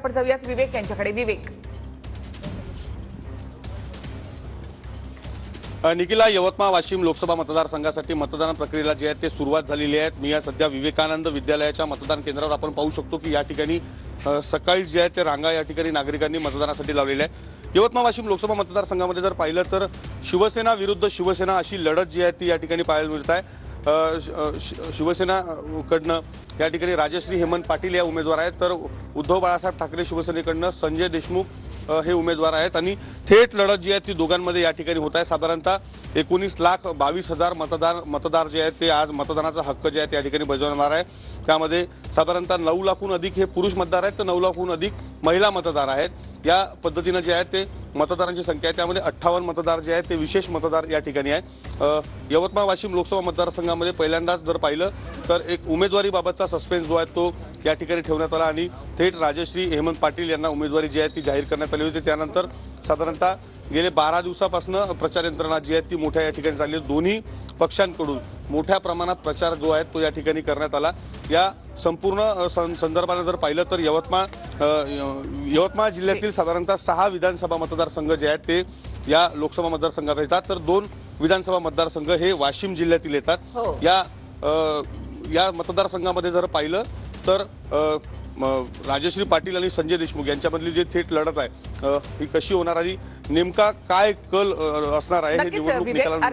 आपण जाऊयात विवेक यांच्याकडे। विवेक, निखिला, यवतमाळ वाशिम लोकसभा मतदारसंघासाठी मतदान प्रक्रियेला जी आहे ते सुरुवात झालेली आहे। मी या सध्या विवेकानंद विद्यालयाच्या मतदान केंद्रावर आपण पाहू शकतो की या ठिकाणी सकाळी जे आहे ते रांगा या ठिकाणी नागरिकांनी मतदानासाठी लावलेल्या आहे। यवतमाळ वाशिम लोकसभा मतदारसंघामध्ये जर पाहिलं तर शिवसेना विरुद्ध शिवसेना अशी लढत जी आहे ती या ठिकाणी पाहायला मिळत आहे। शिवसेनाकडनं या ठिकाणी राजश्री हेमंत पाटील या उमेदवार आहेत, तर उद्धव बाळासाहेब ठाकरे शिवसेनेकडनं संजय देशमुख हे उमेदवार आहेत आणि थेट लढत जी आहे ती दोघांमध्ये या ठिकाणी होत आहे। साधारणतः 19,22,000 मतदार जे आहेत ते आज मतदानाचा हक्क जे आहे त्या ठिकाणी बजावणार आहे। त्यामध्ये साधारणतः 9 लाखहून अधिक हे पुरुष मतदार आहेत, तर 9 लाखहून अधिक महिला मतदार आहेत। या पद्धतीने जे आहे ते मतदारांची संख्या आहे, त्यामध्ये 58 मतदार जे आहेत ते विशेष मतदार या ठिकाणी आहेत। यवतमाळ वाशिम लोकसभा मतदारसंघामध्ये पहिल्यांदाच जर पाहिलं तर एक उमेदवारीबाबतचा सस्पेन्स जो आहे तो या ठिकाणी ठेवण्यात आला आणि थेट राजश्री हेमंत पाटील यांना उमेदवारी जी आहे ती जाहीर करण्यात आली होती। त्यानंतर साधारणतः गेले 12 दिवसापासून प्रचार यंत्रणा जी आहे ती मोठ्या या ठिकाणी चालली आहे। दोन्ही पक्षांकडून मोठ्या प्रमाणात प्रचार जो आहे तो या ठिकाणी करण्यात आला। या संपूर्ण संदर्भाने जर पाहिलं तर यवतमाळ जिल्ह्यातील साधारणतः 6 विधानसभा मतदारसंघ जे आहेत ते या लोकसभा मतदारसंघात येतात, तर 2 विधानसभा मतदारसंघ हे वाशिम जिल्ह्यातील येतात। या मतदारसंघामध्ये जर पाहिलं तर राजश्री पाटील आणि संजय देशमुख यांच्यामधली जी थेट लढत आहे ही कशी होणार आणि नेमका काय कल असणार आहे हे निवडणूक निकालानंतर